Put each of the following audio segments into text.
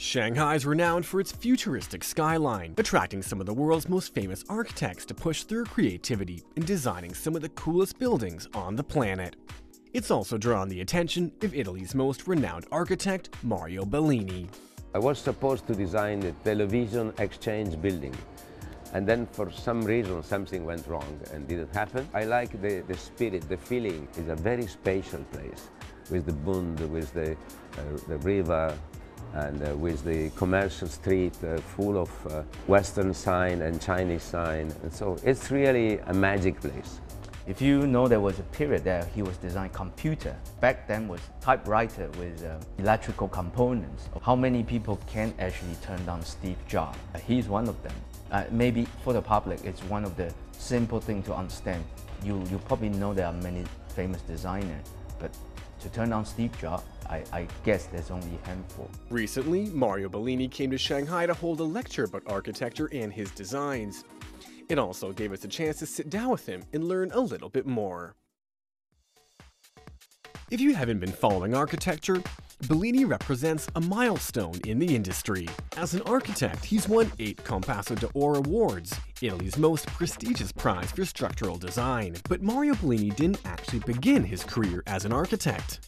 Shanghai is renowned for its futuristic skyline, attracting some of the world's most famous architects to push their creativity in designing some of the coolest buildings on the planet. It's also drawn the attention of Italy's most renowned architect, Mario Bellini. I was supposed to design the television exchange building, and then for some reason something went wrong and didn't happen. I like the spirit, the feeling. It's a very spatial place with the Bund, with the river, and with the commercial street full of Western sign and Chinese sign. And so it's really a magic place. If you know, there was a period that he was designing computer. Back then was typewriter with electrical components. How many people can actually turn down Steve Jobs? He's one of them. Maybe for the public, it's one of the simple things to understand. You probably know there are many famous designers, but to turn down Steve Jobs, I guess there's only a handful. Recently, Mario Bellini came to Shanghai to hold a lecture about architecture and his designs. It also gave us a chance to sit down with him and learn a little bit more. If you haven't been following architecture, Bellini represents a milestone in the industry. As an architect, he's won 8 Compasso d'Or awards, Italy's most prestigious prize for structural design. But Mario Bellini didn't actually begin his career as an architect.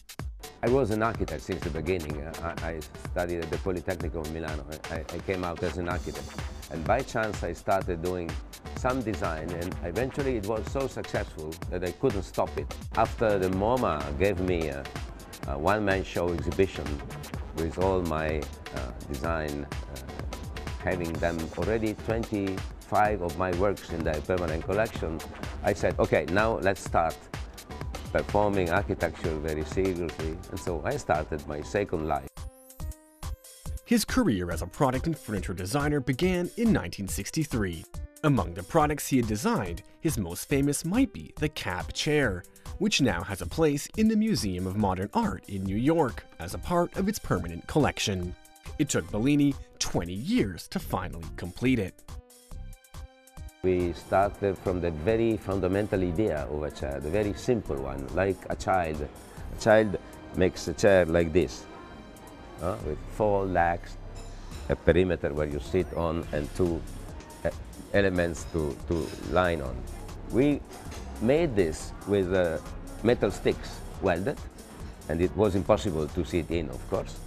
I was an architect since the beginning. I studied at the Polytechnico in Milano. I came out as an architect. And by chance I started doing some design, and eventually it was so successful that I couldn't stop it. After the MoMA gave me a one-man show exhibition with all my design, having them already 25 of my works in the permanent collection, I said, okay, now let's start performing architecture very seriously, and so I started my second life. His career as a product and furniture designer began in 1963. Among the products he had designed, his most famous might be the cab chair, which now has a place in the Museum of Modern Art in New York as a part of its permanent collection. It took Bellini 20 years to finally complete it. We started from the very fundamental idea of a chair, the very simple one, like a child. A child makes a chair like this, with 4 legs, a perimeter where you sit on, and 2 elements to line on. We made this with metal sticks welded, and it was impossible to sit in, of course.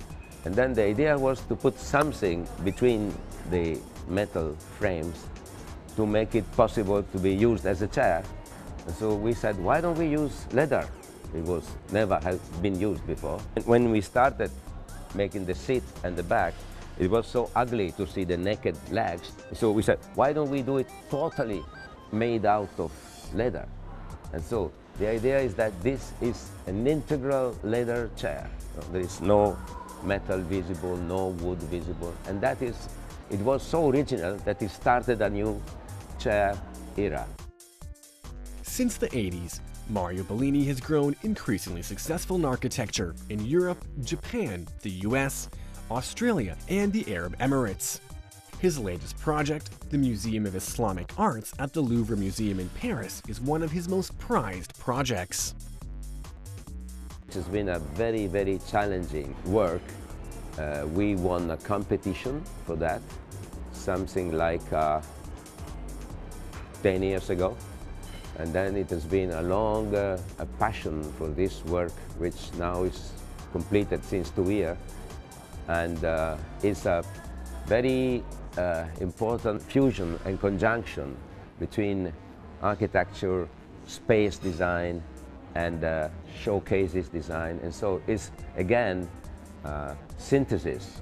And then the idea was to put something between the metal frames to make it possible to be used as a chair. And so we said, why don't we use leather? It was never has been used before. And when we started making the seat and the back, it was so ugly to see the naked legs. So we said, why don't we do it totally made out of leather? And so the idea is that this is an integral leather chair. There is no metal visible, no wood visible. And that is, it was so original that it started a new chair era. Since the 80s, Mario Bellini has grown increasingly successful in architecture in Europe, Japan, the US, Australia, and the Arab Emirates. His latest project, the Museum of Islamic Arts at the Louvre Museum in Paris, is one of his most prized projects. It has been a very, very challenging work. We won a competition for that, something like 10 years ago. And then it has been a long a passion for this work, which now is completed since 2 years. And it's a very important fusion and conjunction between architecture, space design, and showcases design. And so it's, again, synthesis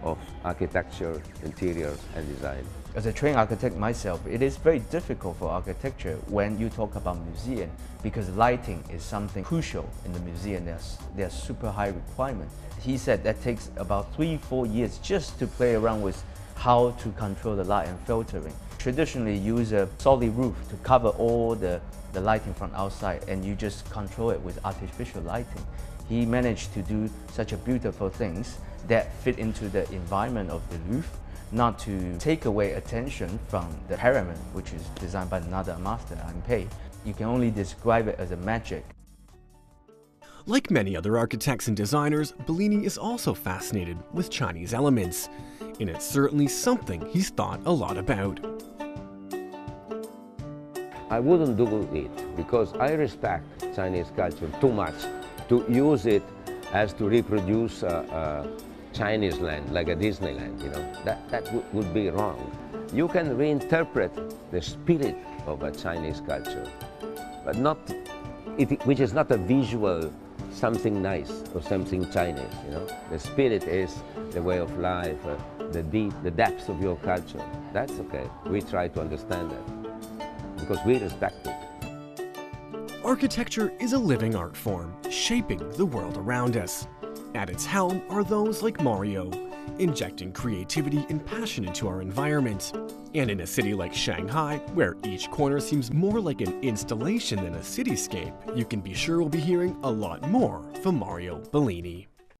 of architecture, interiors, and design. As a trained architect myself, it is very difficult for architecture when you talk about museum, because lighting is something crucial in the museum. There's super high requirements. He said that takes about 3-4 years just to play around with how to control the light and filtering. Traditionally use a solid roof to cover all the lighting from outside, and you just control it with artificial lighting. He managed to do such a beautiful things that fit into the environment of the Louvre, not to take away attention from the pyramid, which is designed by another master, S.p.A. You can only describe it as a magic. Like many other architects and designers, Bellini is also fascinated with Chinese elements, and it's certainly something he's thought a lot about. I wouldn't do it because I respect Chinese culture too much to use it as to reproduce Chinese land, like a Disneyland, you know. That would be wrong. You can reinterpret the spirit of a Chinese culture, but which is not a visual something nice or something Chinese, you know. The spirit is the way of life, the depths of your culture. That's okay. We try to understand that because we respect it. Architecture is a living art form, shaping the world around us. At its helm are those like Mario, injecting creativity and passion into our environment. And in a city like Shanghai, where each corner seems more like an installation than a cityscape, you can be sure we'll be hearing a lot more from Mario Bellini.